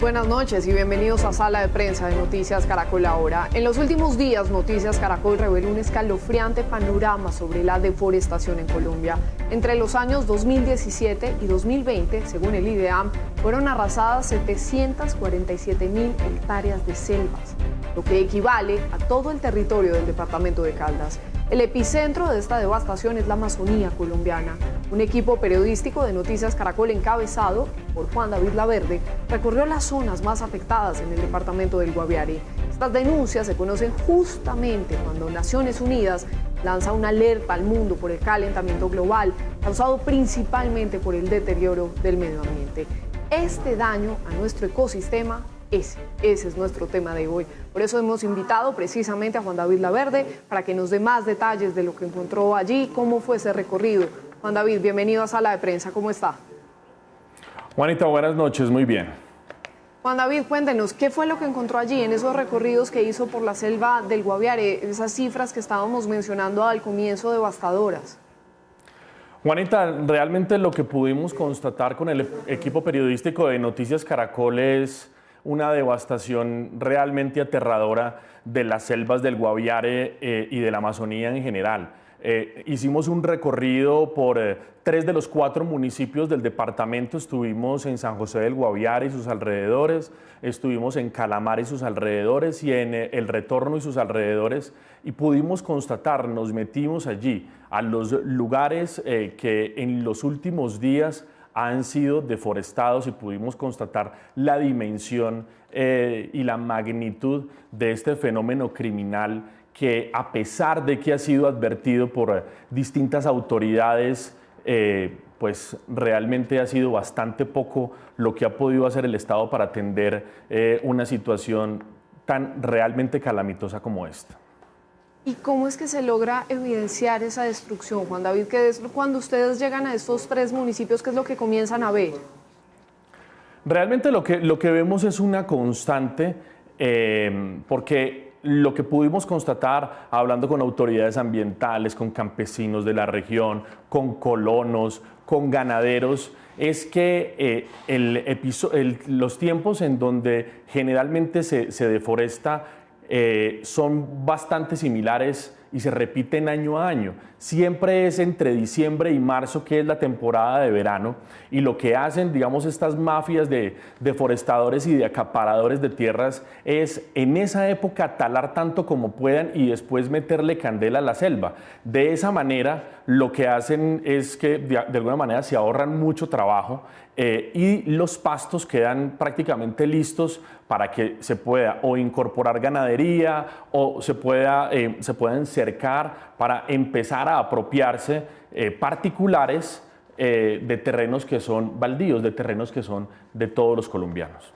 Buenas noches y bienvenidos a Sala de Prensa de Noticias Caracol Ahora. En los últimos días, Noticias Caracol reveló un escalofriante panorama sobre la deforestación en Colombia. Entre los años 2017 y 2020, según el IDEAM, fueron arrasadas 747.000 hectáreas de selvas, lo que equivale a todo el territorio del departamento de Caldas. El epicentro de esta devastación es la Amazonía colombiana. Un equipo periodístico de Noticias Caracol encabezado por Juan David Laverde recorrió las zonas más afectadas en el departamento del Guaviare. Estas denuncias se conocen justamente cuando Naciones Unidas lanza una alerta al mundo por el calentamiento global, causado principalmente por el deterioro del medio ambiente. Este daño a nuestro ecosistema, ese es nuestro tema de hoy. Por eso hemos invitado precisamente a Juan David Laverde para que nos dé más detalles de lo que encontró allí, cómo fue ese recorrido. Juan David, bienvenido a Sala de Prensa, ¿cómo está? Juanita, buenas noches, muy bien. Juan David, cuéntenos, ¿qué fue lo que encontró allí en esos recorridos que hizo por la selva del Guaviare? Esas cifras que estábamos mencionando al comienzo, devastadoras. Juanita, realmente lo que pudimos constatar con el equipo periodístico de Noticias Caracol es una devastación realmente aterradora de las selvas del Guaviare y de la Amazonía en general. Hicimos un recorrido por 3 de los 4 municipios del departamento. Estuvimos en San José del Guaviare y sus alrededores, estuvimos en Calamar y sus alrededores y en El Retorno y sus alrededores, y pudimos constatar, nos metimos allí a los lugares que en los últimos días han sido deforestados, y pudimos constatar la dimensión y la magnitud de este fenómeno criminal que, a pesar de que ha sido advertido por distintas autoridades, pues realmente ha sido bastante poco lo que ha podido hacer el Estado para atender una situación tan realmente calamitosa como esta. ¿Y cómo es que se logra evidenciar esa destrucción, Juan David? ¿Qué es cuando ustedes llegan a estos 3 municipios, qué es lo que comienzan a ver? Realmente lo que vemos es una constante, porque lo que pudimos constatar hablando con autoridades ambientales, con campesinos de la región, con colonos, con ganaderos, es que los tiempos en donde generalmente se deforesta son bastante similares y se repiten año a año. Siempre es entre diciembre y marzo, que es la temporada de verano, y lo que hacen, digamos, estas mafias de deforestadores y de acaparadores de tierras es en esa época talar tanto como puedan y después meterle candela a la selva. De esa manera lo que hacen es que de alguna manera se ahorran mucho trabajo y los pastos quedan prácticamente listos para que se pueda o incorporar ganadería o se puedan cercar para empezar a apropiarse particulares de terrenos que son baldíos, de terrenos que son de todos los colombianos.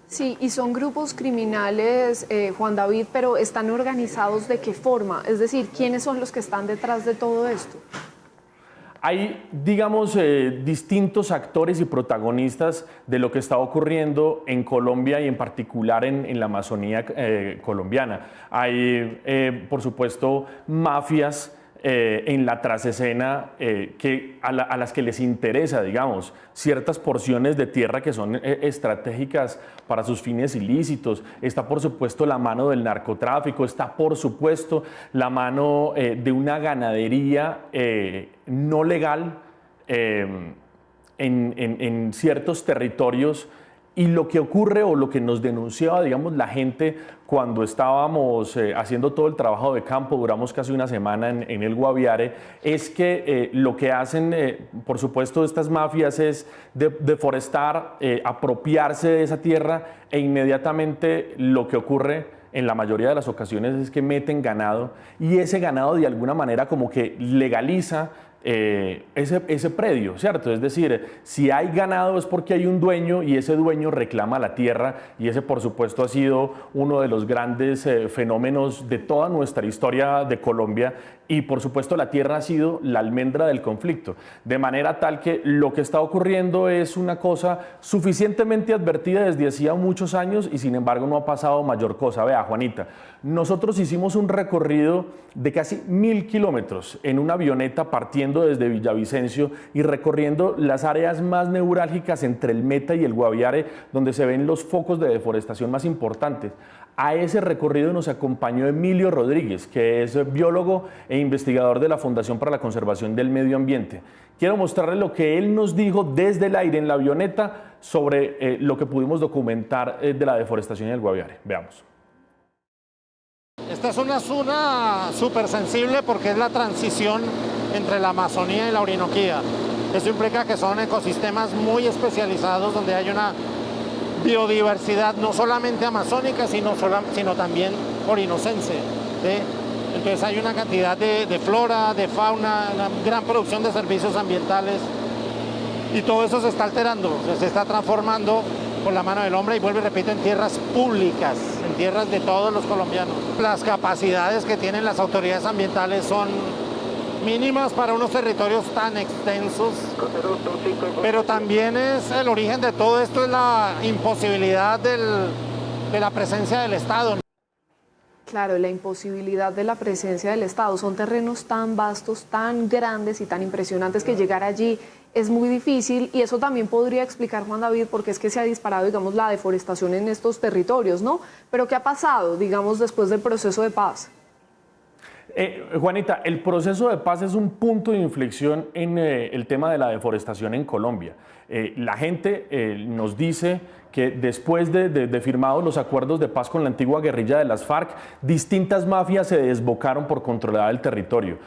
Sí, y son grupos criminales, Juan David, pero ¿están organizados de qué forma? Es decir, ¿quiénes son los que están detrás de todo esto? Hay, digamos, distintos actores y protagonistas de lo que está ocurriendo en Colombia y en particular en la Amazonía colombiana. Hay, por supuesto, mafias en la trasescena a las que les interesa, digamos, ciertas porciones de tierra que son estratégicas para sus fines ilícitos. Está, por supuesto, la mano del narcotráfico, está, por supuesto, la mano de una ganadería no legal en ciertos territorios. Y lo que ocurre, o lo que nos denunciaba, digamos, la gente cuando estábamos haciendo todo el trabajo de campo, duramos casi una semana en el Guaviare, es que lo que hacen, por supuesto, estas mafias es deforestar, apropiarse de esa tierra, e inmediatamente lo que ocurre en la mayoría de las ocasiones es que meten ganado, y ese ganado de alguna manera como que legaliza ese predio, ¿cierto? Es decir, si hay ganado es porque hay un dueño y ese dueño reclama la tierra, y ese, por supuesto, ha sido uno de los grandes fenómenos de toda nuestra historia de Colombia, y por supuesto la tierra ha sido la almendra del conflicto, de manera tal que lo que está ocurriendo es una cosa suficientemente advertida desde hacía muchos años y sin embargo no ha pasado mayor cosa. Vea, Juanita, nosotros hicimos un recorrido de casi 1000 kilómetros en una avioneta partiendo desde Villavicencio y recorriendo las áreas más neurálgicas entre el Meta y el Guaviare, donde se ven los focos de deforestación más importantes. A ese recorrido nos acompañó Emilio Rodríguez, que es biólogo e investigador de la Fundación para la Conservación del Medio Ambiente. Quiero mostrarles lo que él nos dijo desde el aire en la avioneta sobre lo que pudimos documentar de la deforestación en el Guaviare. Veamos. Esta es una zona súper sensible porque es la transición entre la Amazonía y la Orinoquía. Eso implica que son ecosistemas muy especializados donde hay una biodiversidad no solamente amazónica, sino también orinocense, ¿sí? Entonces hay una cantidad de flora, de fauna, una gran producción de servicios ambientales y todo eso se está alterando, se está transformando por la mano del hombre y vuelvo y repito, en tierras públicas, en tierras de todos los colombianos. Las capacidades que tienen las autoridades ambientales son mínimas para unos territorios tan extensos, pero también es el origen de todo esto, es la imposibilidad de la presencia del Estado. Claro, la imposibilidad de la presencia del Estado. Son terrenos tan vastos, tan grandes y tan impresionantes que llegar allí es muy difícil y eso también podría explicar, Juan David, por qué es que se ha disparado, digamos, la deforestación en estos territorios, ¿no? Pero ¿qué ha pasado, digamos, después del proceso de paz? Juanita, el proceso de paz es un punto de inflexión en el tema de la deforestación en Colombia. La gente nos dice que después de firmados los acuerdos de paz con la antigua guerrilla de las FARC, distintas mafias se desbocaron por controlar el territorio.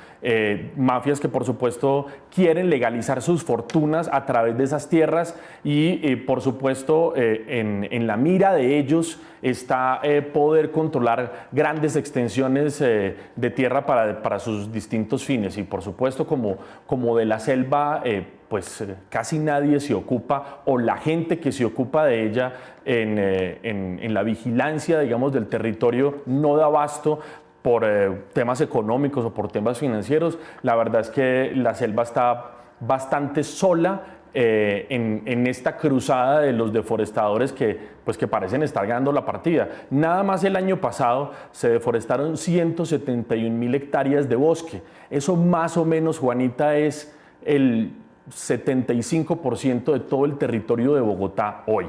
Mafias que por supuesto quieren legalizar sus fortunas a través de esas tierras y por supuesto en la mira de ellos está poder controlar grandes extensiones de tierra para sus distintos fines y por supuesto como de la selva pues casi nadie se ocupa o la gente que se ocupa de ella en la vigilancia, digamos, del territorio no da abasto por temas económicos o por temas financieros. La verdad es que la selva está bastante sola en esta cruzada de los deforestadores que parecen estar ganando la partida. Nada más el año pasado se deforestaron 171.000 hectáreas de bosque. Eso más o menos, Juanita, es el 75% de todo el territorio de Bogotá hoy.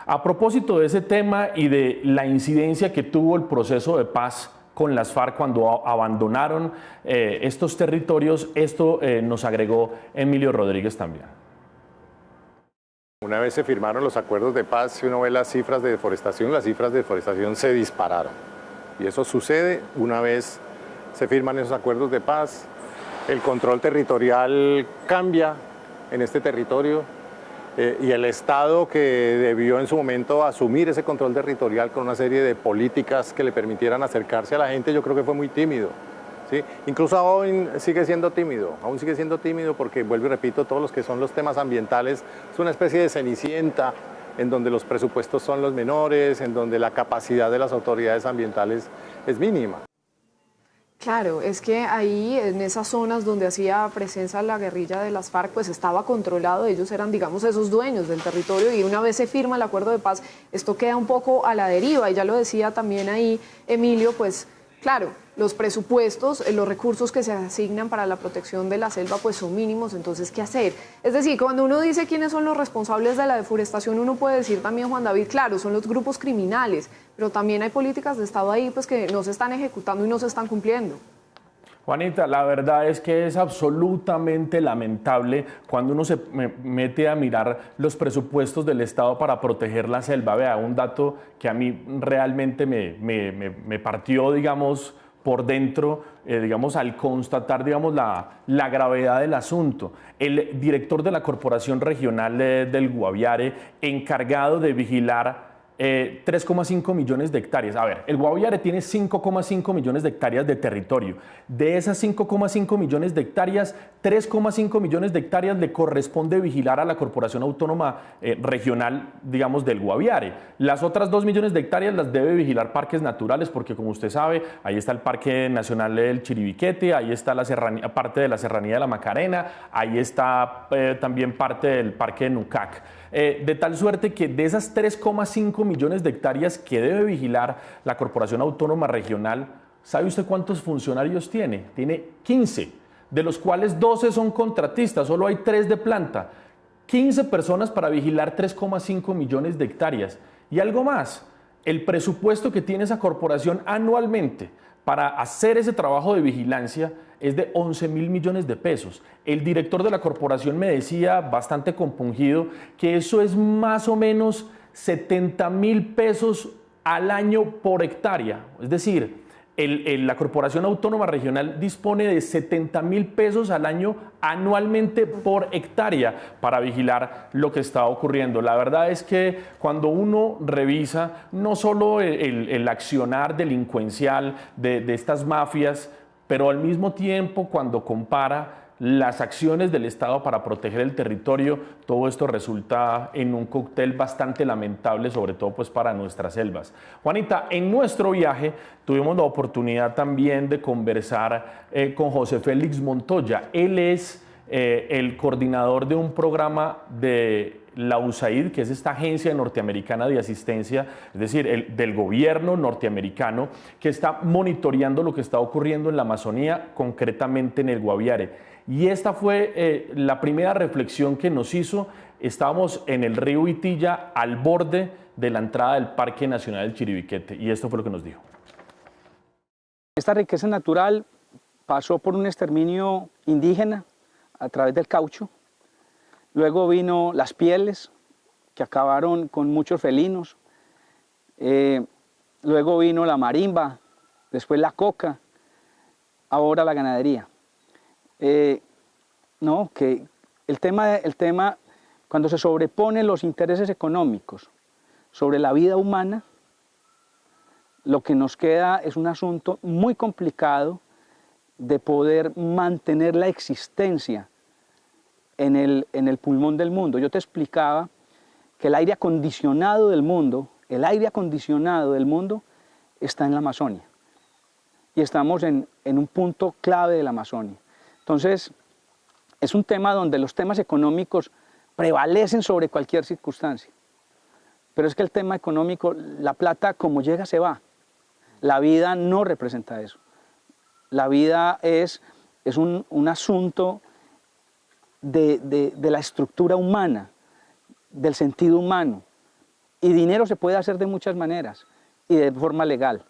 A propósito de ese tema y de la incidencia que tuvo el proceso de paz con las FARC cuando abandonaron estos territorios, esto nos agregó Emilio Rodríguez también. Una vez se firmaron los acuerdos de paz, si uno ve las cifras de deforestación se dispararon. Y eso sucede una vez se firman esos acuerdos de paz, el control territorial cambia en este territorio y el Estado que debió en su momento asumir ese control territorial con una serie de políticas que le permitieran acercarse a la gente, yo creo que fue muy tímido. ¿Sí? Incluso aún sigue siendo tímido porque, vuelvo y repito, todos los que son los temas ambientales es una especie de cenicienta en donde los presupuestos son los menores, en donde la capacidad de las autoridades ambientales es mínima. Claro, es que ahí en esas zonas donde hacía presencia la guerrilla de las FARC, pues estaba controlado, ellos eran, digamos, esos dueños del territorio y una vez se firma el acuerdo de paz, esto queda un poco a la deriva y ya lo decía también ahí Emilio, pues claro, los presupuestos, los recursos que se asignan para la protección de la selva pues son mínimos, entonces ¿qué hacer? Es decir, cuando uno dice quiénes son los responsables de la deforestación, uno puede decir también, Juan David, claro, son los grupos criminales, pero también hay políticas de Estado ahí pues que no se están ejecutando y no se están cumpliendo. Juanita, la verdad es que es absolutamente lamentable cuando uno se mete a mirar los presupuestos del Estado para proteger la selva. Vea, un dato que a mí realmente me partió, digamos, por dentro, digamos, al constatar, digamos, la gravedad del asunto. El director de la Corporación Regional del Guaviare, encargado de vigilar 3,5 millones de hectáreas. A ver, el Guaviare tiene 5,5 millones de hectáreas de territorio. De esas 5,5 millones de hectáreas, 3,5 millones de hectáreas le corresponde vigilar a la Corporación Autónoma Regional, digamos, del Guaviare. Las otras 2 millones de hectáreas las debe vigilar Parques Naturales, porque como usted sabe, ahí está el Parque Nacional del Chiribiquete, ahí está la serranía, parte de la Serranía de la Macarena, ahí está también parte del Parque de Nucac. De tal suerte que de esas 3,5 millones de hectáreas que debe vigilar la Corporación Autónoma Regional, ¿sabe usted cuántos funcionarios tiene? Tiene 15, de los cuales 12 son contratistas, solo hay 3 de planta. 15 personas para vigilar 3,5 millones de hectáreas. Y algo más, el presupuesto que tiene esa corporación anualmente para hacer ese trabajo de vigilancia es de 11.000 millones de pesos. El director de la corporación me decía, bastante compungido, que eso es más o menos 70.000 pesos al año por hectárea. Es decir, la Corporación Autónoma Regional dispone de 70.000 pesos al año anualmente por hectárea para vigilar lo que está ocurriendo. La verdad es que cuando uno revisa no solo el accionar delincuencial de estas mafias, pero al mismo tiempo cuando compara las acciones del Estado para proteger el territorio, todo esto resulta en un cóctel bastante lamentable, sobre todo pues para nuestras selvas. Juanita, en nuestro viaje tuvimos la oportunidad también de conversar con José Félix Montoya. Él es el coordinador de un programa de la USAID, que es esta agencia norteamericana de asistencia, es decir, del gobierno norteamericano, que está monitoreando lo que está ocurriendo en la Amazonía, concretamente en el Guaviare. Y esta fue la primera reflexión que nos hizo. Estábamos en el río Itilla, al borde de la entrada del Parque Nacional del Chiribiquete, y esto fue lo que nos dijo. Esta riqueza natural pasó por un exterminio indígena a través del caucho. Luego vino las pieles, que acabaron con muchos felinos. Luego vino la marimba, después la coca, ahora la ganadería. No, que el tema, cuando se sobreponen los intereses económicos sobre la vida humana, lo que nos queda es un asunto muy complicado de poder mantener la existencia en el pulmón del mundo. Yo te explicaba que el aire acondicionado del mundo está en la Amazonia. Y estamos en un punto clave de la Amazonia. Entonces, es un tema donde los temas económicos prevalecen sobre cualquier circunstancia. Pero es que el tema económico, la plata como llega se va. La vida no representa eso. La vida es un asunto de la estructura humana, del sentido humano. Y dinero se puede hacer de muchas maneras y de forma legal,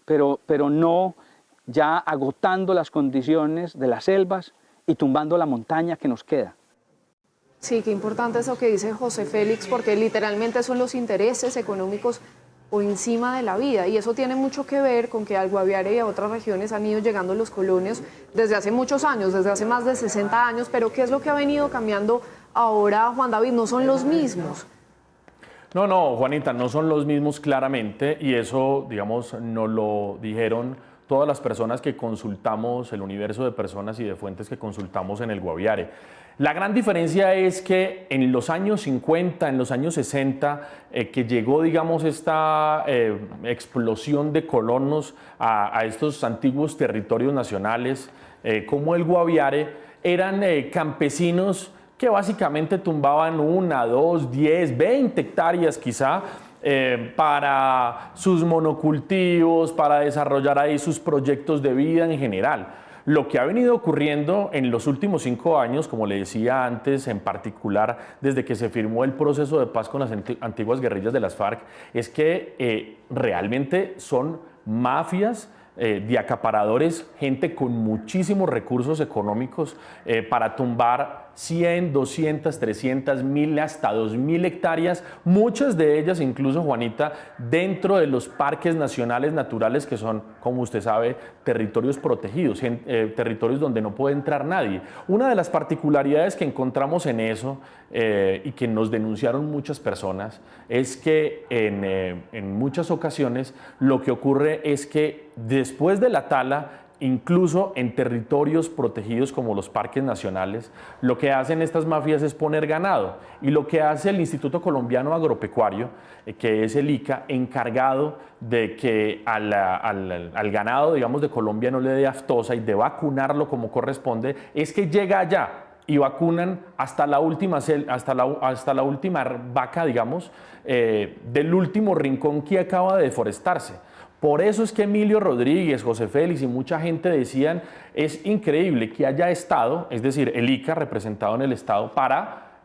pero no ya agotando las condiciones de las selvas y tumbando la montaña que nos queda. Sí, qué importante eso que dice José Félix, porque literalmente son los intereses económicos por encima de la vida, y eso tiene mucho que ver con que al Guaviare y a otras regiones han ido llegando los colonios desde hace muchos años, desde hace más de 60 años, pero ¿qué es lo que ha venido cambiando ahora, Juan David? No son los mismos. No, Juanita, no son los mismos claramente, y eso, digamos, nos lo dijeron todas las personas que consultamos, el universo de personas y de fuentes que consultamos en el Guaviare. La gran diferencia es que en los años 50, en los años 60, que llegó, digamos, esta explosión de colonos a estos antiguos territorios nacionales, como el Guaviare, eran campesinos que básicamente tumbaban 1, 2, 10, 20 hectáreas quizá, para sus monocultivos, para desarrollar ahí sus proyectos de vida en general. Lo que ha venido ocurriendo en los últimos 5 años, como le decía antes, en particular desde que se firmó el proceso de paz con las antiguas guerrillas de las FARC, es que realmente son mafias de acaparadores, gente con muchísimos recursos económicos para tumbar 100, 200, 300, 1000, hasta 2000 hectáreas, muchas de ellas incluso, Juanita, dentro de los parques nacionales naturales que son, como usted sabe, territorios protegidos, territorios donde no puede entrar nadie. Una de las particularidades que encontramos en eso y que nos denunciaron muchas personas es que en muchas ocasiones lo que ocurre es que después de la tala, incluso en territorios protegidos como los parques nacionales, lo que hacen estas mafias es poner ganado. Y lo que hace el Instituto Colombiano Agropecuario, que es el ICA, encargado de que al ganado, digamos, de Colombia no le dé aftosa y de vacunarlo como corresponde, es que llega allá y vacunan hasta la última vaca, digamos, del último rincón que acaba de deforestarse. Por eso es que Emilio Rodríguez, José Félix y mucha gente decían, es increíble que haya Estado, es decir, el ICA representado en el Estado, para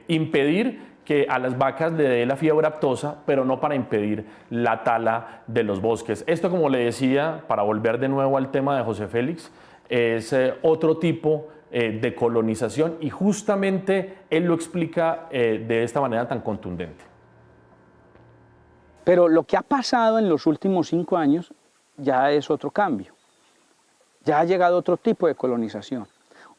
impedir que a las vacas le dé la fiebre aftosa, pero no para impedir la tala de los bosques. Esto, como le decía, para volver de nuevo al tema de José Félix, es otro tipo de colonización y justamente él lo explica de esta manera tan contundente. Pero lo que ha pasado en los últimos 5 años ya es otro cambio. Ya ha llegado otro tipo de colonización.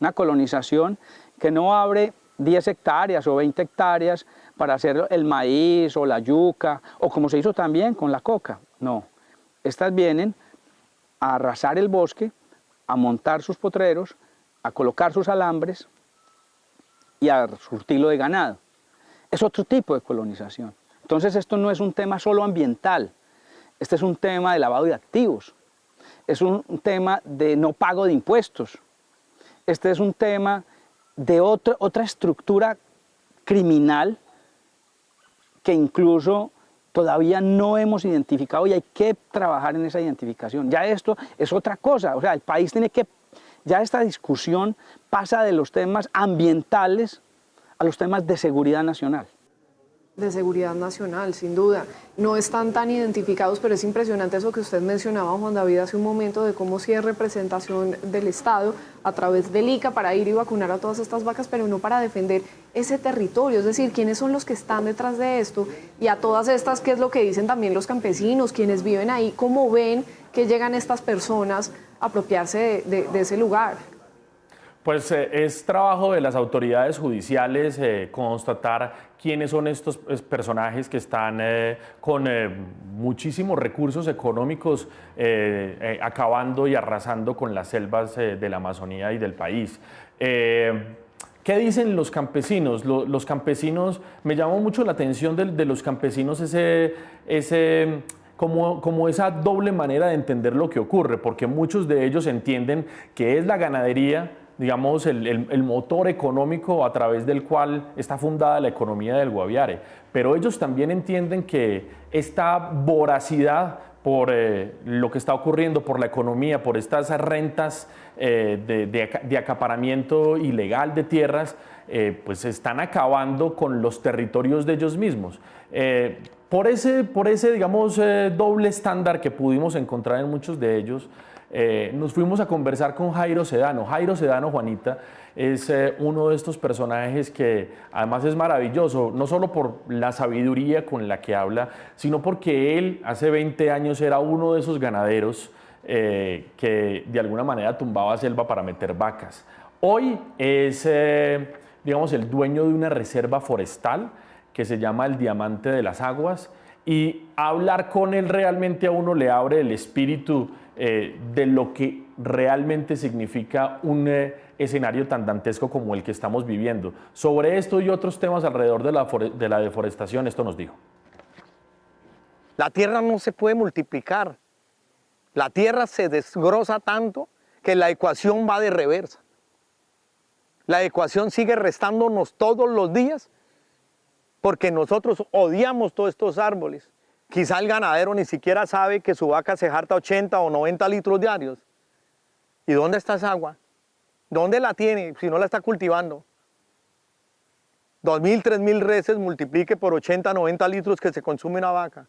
Una colonización que no abre 10 hectáreas o 20 hectáreas para hacer el maíz o la yuca, o como se hizo también con la coca. No, estas vienen a arrasar el bosque, a montar sus potreros, a colocar sus alambres y a surtirlo de ganado. Es otro tipo de colonización. Entonces esto no es un tema solo ambiental, este es un tema de lavado de activos, es un tema de no pago de impuestos, este es un tema de otra estructura criminal que incluso todavía no hemos identificado y hay que trabajar en esa identificación. Ya esto es otra cosa, o sea, el país tiene que, ya esta discusión pasa de los temas ambientales a los temas de seguridad nacional. De seguridad nacional, sin duda. No están tan identificados, pero es impresionante eso que usted mencionaba, Juan David, hace un momento, de cómo sí es representación del Estado a través del ICA para ir y vacunar a todas estas vacas, pero no para defender ese territorio. Es decir, ¿quiénes son los que están detrás de esto? Y a todas estas, ¿qué es lo que dicen también los campesinos, quienes viven ahí? ¿Cómo ven que llegan estas personas a apropiarse de ese lugar? Pues es trabajo de las autoridades judiciales constatar quiénes son estos personajes que están con muchísimos recursos económicos acabando y arrasando con las selvas de la Amazonía y del país. ¿Qué dicen los campesinos? Los campesinos, me llamó mucho la atención de los campesinos como esa doble manera de entender lo que ocurre, porque muchos de ellos entienden que es la ganadería, digamos, el motor económico a través del cual está fundada la economía del Guaviare. Pero ellos también entienden que esta voracidad por lo que está ocurriendo, por la economía, por estas rentas de acaparamiento ilegal de tierras, pues están acabando con los territorios de ellos mismos. Por ese digamos, doble estándar que pudimos encontrar en muchos de ellos, nos fuimos a conversar con Jairo Sedano. Jairo Sedano, Juanita, es uno de estos personajes que además es maravilloso, no solo por la sabiduría con la que habla, sino porque él hace 20 años era uno de esos ganaderos que de alguna manera tumbaba selva para meter vacas. Hoy es, digamos, el dueño de una reserva forestal que se llama el Diamante de las Aguas, y hablar con él realmente a uno le abre el espíritu de lo que realmente significa un escenario tan dantesco como el que estamos viviendo. Sobre esto y otros temas alrededor de la deforestación, esto nos dijo. La tierra no se puede multiplicar. La tierra se desgrosa tanto que la ecuación va de reversa. La ecuación sigue restándonos todos los días porque nosotros odiamos todos estos árboles. Quizá el ganadero ni siquiera sabe que su vaca se jarta 80 o 90 litros diarios. ¿Y dónde está esa agua? ¿Dónde la tiene si no la está cultivando? 2.000, 3.000 reses multiplique por 80, 90 litros que se consume una vaca.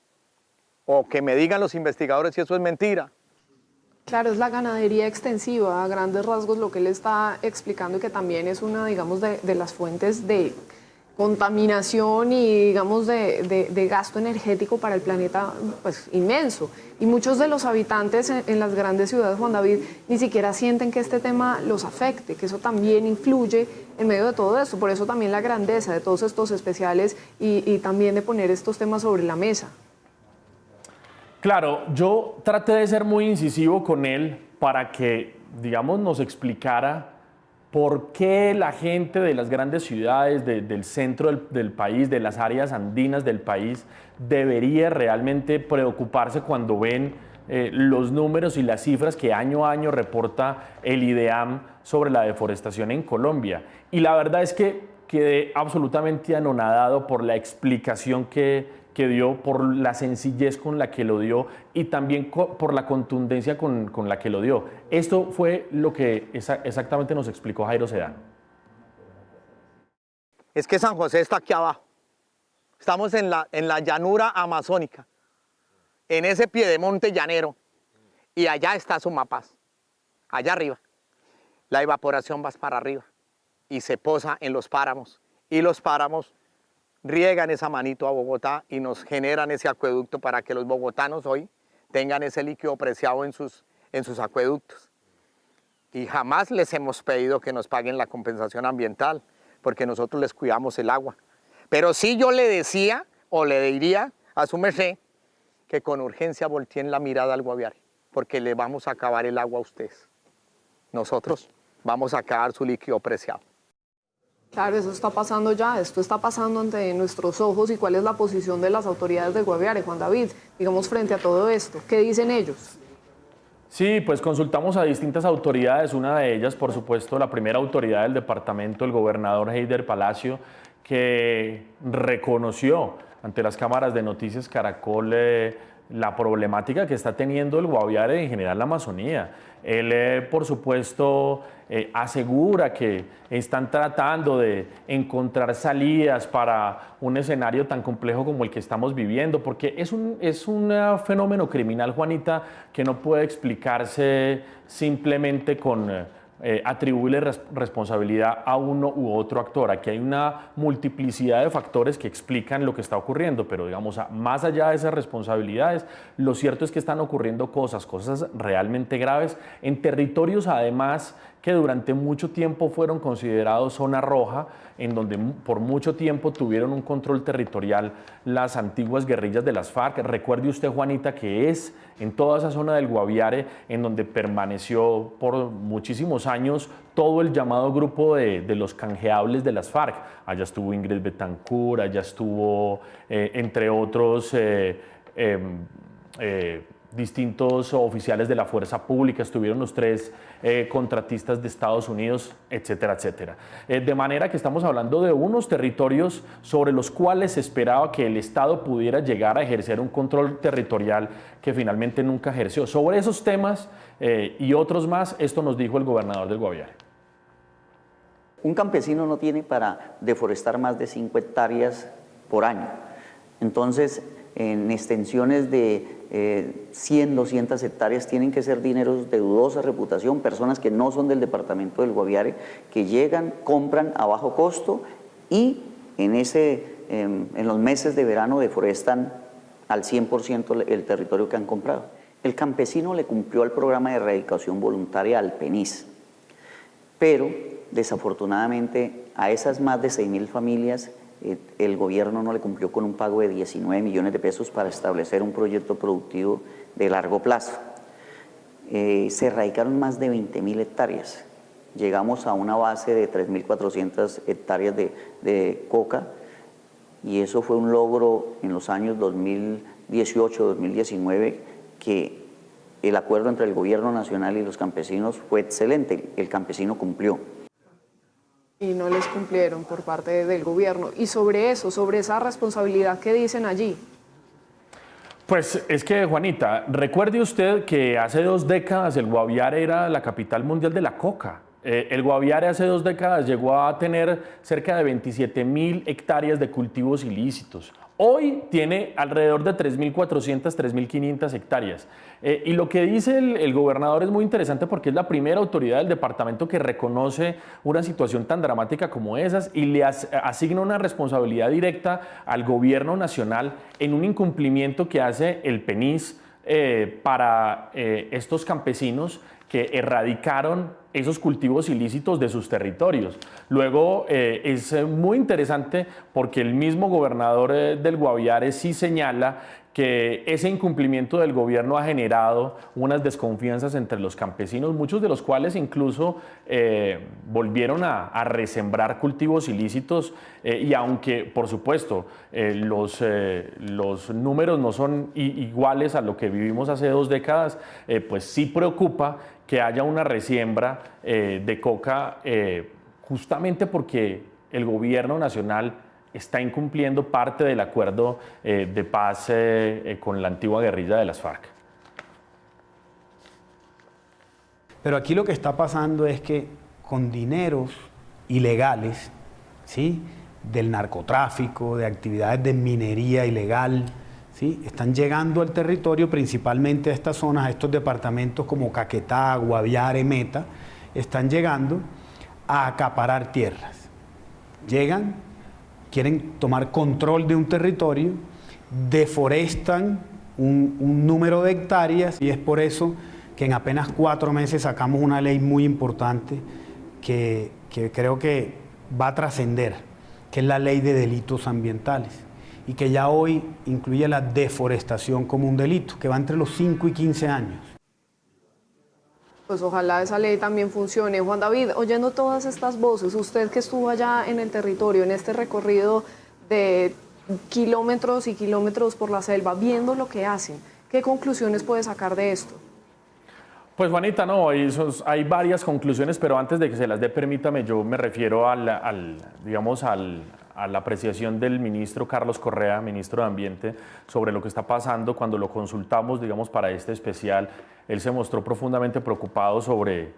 O que me digan los investigadores si eso es mentira. Claro, es la ganadería extensiva, a grandes rasgos lo que él está explicando y que también es una, digamos, de las fuentes de contaminación y, digamos, de gasto energético para el planeta, pues, inmenso. Y muchos de los habitantes en las grandes ciudades, Juan David, ni siquiera sienten que este tema los afecte, que eso también influye en medio de todo esto. Por eso también la grandeza de todos estos especiales y también de poner estos temas sobre la mesa. Claro, yo traté de ser muy incisivo con él para que, digamos, nos explicara por qué la gente de las grandes ciudades, del centro del país, de las áreas andinas del país, debería realmente preocuparse cuando ven los números y las cifras que año a año reporta el IDEAM sobre la deforestación en Colombia. Y la verdad es que quedé absolutamente anonadado por la explicación que dio, por la sencillez con la que lo dio y también por la contundencia con la que lo dio. Esto fue lo que exactamente nos explicó Jairo Sedano. Es que San José está aquí abajo. Estamos en la llanura amazónica, en ese piedemonte llanero, y allá está Sumapaz, allá arriba. La evaporación va para arriba y se posa en los páramos, y los páramos riegan esa manito a Bogotá y nos generan ese acueducto para que los bogotanos hoy tengan ese líquido preciado en sus acueductos. Y jamás les hemos pedido que nos paguen la compensación ambiental, porque nosotros les cuidamos el agua. Pero sí yo le decía, o le diría a su merced, que con urgencia volteen la mirada al Guaviare, porque le vamos a acabar el agua a ustedes. Nosotros vamos a acabar su líquido preciado. Claro, eso está pasando ya, esto está pasando ante nuestros ojos. ¿Y cuál es la posición de las autoridades de Guaviare, Juan David, digamos, frente a todo esto? ¿Qué dicen ellos? Sí, pues consultamos a distintas autoridades, una de ellas, por supuesto, la primera autoridad del departamento, el gobernador Heider Palacio, que reconoció ante las cámaras de Noticias Caracol la problemática que está teniendo el Guaviare, en general la Amazonía. Él, por supuesto, asegura que están tratando de encontrar salidas para un escenario tan complejo como el que estamos viviendo, porque es un fenómeno criminal, Juanita, que no puede explicarse simplemente con atribuirle responsabilidad a uno u otro actor. Aquí hay una multiplicidad de factores que explican lo que está ocurriendo, pero digamos, más allá de esas responsabilidades, lo cierto es que están ocurriendo cosas realmente graves en territorios además que durante mucho tiempo fueron considerados zona roja, en donde por mucho tiempo tuvieron un control territorial las antiguas guerrillas de las FARC. Recuerde usted, Juanita, que es en toda esa zona del Guaviare en donde permaneció por muchísimos años todo el llamado grupo de los canjeables de las FARC. Allá estuvo Ingrid Betancourt, allá estuvo, entre otros, distintos oficiales de la fuerza pública, estuvieron los 3 contratistas de Estados Unidos, etcétera, etcétera. De manera que estamos hablando de unos territorios sobre los cuales se esperaba que el Estado pudiera llegar a ejercer un control territorial que finalmente nunca ejerció. Sobre esos temas y otros más, esto nos dijo el gobernador del Guaviare. Un campesino no tiene para deforestar más de 5 hectáreas por año. Entonces, en extensiones de 100, 200 hectáreas tienen que ser dineros de dudosa reputación, personas que no son del departamento del Guaviare, que llegan, compran a bajo costo y en los meses de verano deforestan al 100% el territorio que han comprado. El campesino le cumplió al programa de erradicación voluntaria al PENIS, pero desafortunadamente a esas más de 6.000 familias el gobierno no le cumplió con un pago de 19 millones de pesos para establecer un proyecto productivo de largo plazo. Se erradicaron más de 20.000 hectáreas. Llegamos a una base de 3.400 hectáreas de coca y eso fue un logro en los años 2018-2019 que el acuerdo entre el gobierno nacional y los campesinos fue excelente. El campesino cumplió. Y no les cumplieron por parte del gobierno. Y sobre eso, sobre esa responsabilidad, ¿qué dicen allí? Pues es que, Juanita, recuerde usted que hace 2 décadas el Guaviare era la capital mundial de la coca. El Guaviare hace 2 décadas llegó a tener cerca de 27.000 hectáreas de cultivos ilícitos. Hoy tiene alrededor de 3.400, 3.500 hectáreas. Y lo que dice el gobernador es muy interesante porque es la primera autoridad del departamento que reconoce una situación tan dramática como esas y le asigna una responsabilidad directa al gobierno nacional en un incumplimiento que hace el PENIS para estos campesinos que erradicaron esos cultivos ilícitos de sus territorios. Luego es muy interesante porque el mismo gobernador del Guaviare sí señala que ese incumplimiento del gobierno ha generado unas desconfianzas entre los campesinos, muchos de los cuales incluso volvieron a resembrar cultivos ilícitos y aunque, por supuesto, los números no son iguales a lo que vivimos hace 2 décadas, pues sí preocupa que haya una resiembra de coca justamente porque el gobierno nacional está incumpliendo parte del acuerdo de paz con la antigua guerrilla de las FARC. Pero aquí lo que está pasando es que con dineros ilegales, ¿sí?, del narcotráfico, de actividades de minería ilegal, ¿sí?, están llegando al territorio, principalmente a estas zonas, a estos departamentos como Caquetá, Guaviare, Meta, están llegando a acaparar tierras. Llegan, quieren tomar control de un territorio, deforestan un número de hectáreas y es por eso que en apenas 4 meses sacamos una ley muy importante que creo que va a trascender, que es la Ley de Delitos Ambientales y que ya hoy incluye la deforestación como un delito, que va entre los 5 y 15 años. Pues ojalá esa ley también funcione. Juan David, oyendo todas estas voces, usted que estuvo allá en el territorio, en este recorrido de kilómetros y kilómetros por la selva, viendo lo que hacen, ¿qué conclusiones puede sacar de esto? Pues Juanita, no, hay varias conclusiones, pero antes de que se las dé, permítame, yo me refiero a la apreciación del ministro Carlos Correa, ministro de Ambiente, sobre lo que está pasando. Cuando lo consultamos, digamos, para este especial, él se mostró profundamente preocupado sobre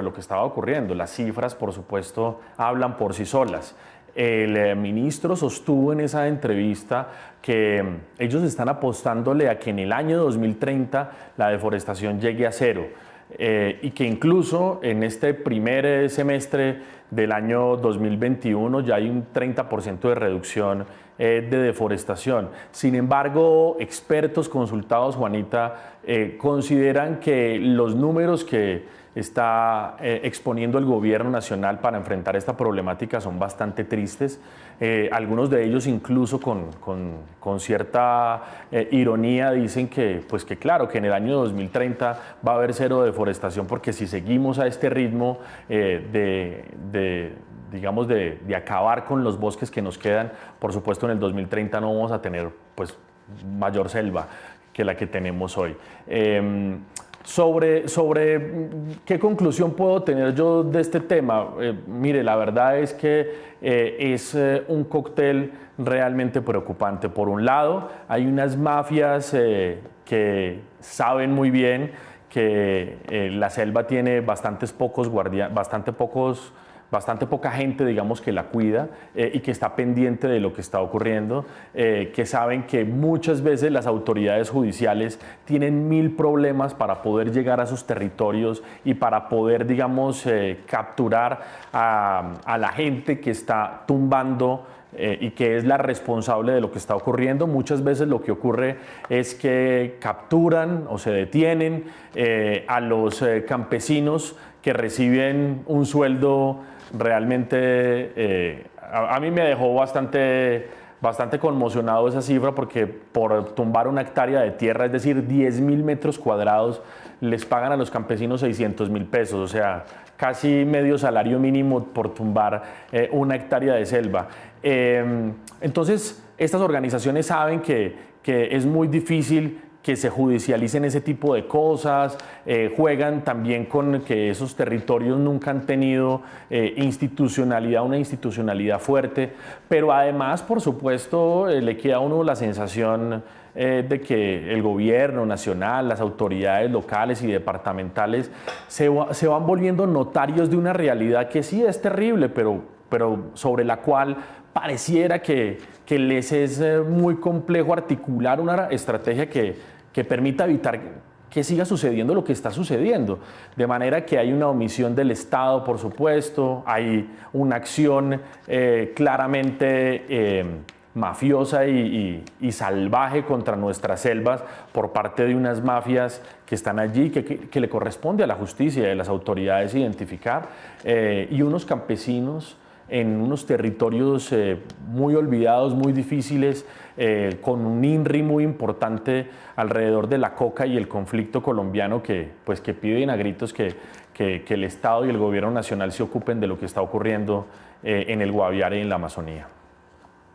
lo que estaba ocurriendo. Las cifras, por supuesto, hablan por sí solas. El ministro sostuvo en esa entrevista que ellos están apostándole a que en el año 2030 la deforestación llegue a 0 y que incluso en este primer semestre del año 2021 ya hay un 30% de reducción de deforestación. Sin embargo, expertos consultados, Juanita, consideran que los números que está exponiendo el gobierno nacional para enfrentar esta problemática son bastante tristes. Algunos de ellos incluso con cierta ironía dicen que claro, que en el año 2030 va a haber 0 deforestación porque si seguimos a este ritmo de acabar con los bosques que nos quedan, por supuesto en el 2030 no vamos a tener pues mayor selva que la que tenemos hoy. Sobre qué conclusión puedo tener yo de este tema, mire, la verdad es que es un cóctel realmente preocupante. Por un lado, hay unas mafias que saben muy bien que la selva tiene bastante poca gente, digamos, que la cuida y que está pendiente de lo que está ocurriendo, que saben que muchas veces las autoridades judiciales tienen 1000 problemas para poder llegar a sus territorios y para poder, digamos, capturar a la gente que está tumbando y que es la responsable de lo que está ocurriendo. Muchas veces lo que ocurre es que capturan o se detienen a los campesinos que reciben un sueldo realmente, a mí me dejó bastante conmocionado esa cifra porque por tumbar una hectárea de tierra, es decir, 10.000 metros cuadrados, les pagan a los campesinos 600.000 pesos, o sea, casi medio salario mínimo por tumbar una hectárea de selva. Entonces, estas organizaciones saben que es muy difícil que se judicialicen ese tipo de cosas, juegan también con que esos territorios nunca han tenido una institucionalidad fuerte, pero además, por supuesto, le queda a uno la sensación de que el gobierno nacional, las autoridades locales y departamentales se van volviendo notarios de una realidad que sí es terrible, pero sobre la cual pareciera que les es muy complejo articular una estrategia que permita evitar que siga sucediendo lo que está sucediendo. De manera que hay una omisión del Estado, por supuesto, hay una acción claramente mafiosa y salvaje contra nuestras selvas por parte de unas mafias que están allí, que le corresponde a la justicia y a las autoridades identificar, y unos campesinos en unos territorios muy olvidados, muy difíciles, con un INRI muy importante alrededor de la coca y el conflicto colombiano que piden a gritos que el Estado y el gobierno nacional se ocupen de lo que está ocurriendo en el Guaviare y en la Amazonía.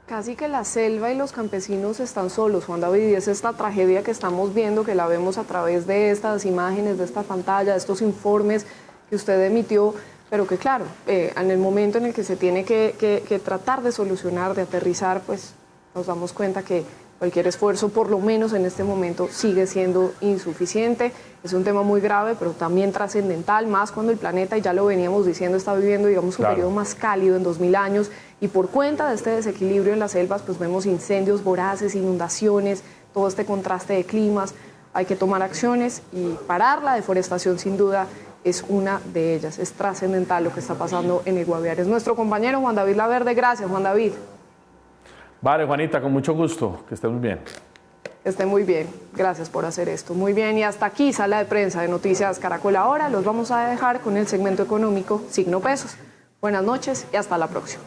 Casi que la selva y los campesinos están solos, Juan David, y es esta tragedia que estamos viendo, que la vemos a través de estas imágenes, de esta pantalla, de estos informes que usted emitió, pero que claro, en el momento en el que se tiene que tratar de solucionar, de aterrizar, pues nos damos cuenta que cualquier esfuerzo, por lo menos en este momento, sigue siendo insuficiente. Es un tema muy grave, pero también trascendental, más cuando el planeta, y ya lo veníamos diciendo, está viviendo, digamos, un periodo más cálido en 2000 años, y por cuenta de este desequilibrio en las selvas, pues vemos incendios voraces, inundaciones, todo este contraste de climas. Hay que tomar acciones y parar la deforestación, sin duda, es una de ellas. Es trascendental lo que está pasando en el Guaviare. Es nuestro compañero Juan David Laverde. Gracias, Juan David. Vale, Juanita, con mucho gusto. Que esté muy bien. Esté muy bien. Gracias por hacer esto. Muy bien, y hasta aquí Sala de Prensa de Noticias Caracol Ahora. Los vamos a dejar con el segmento económico Signo Pesos. Buenas noches y hasta la próxima.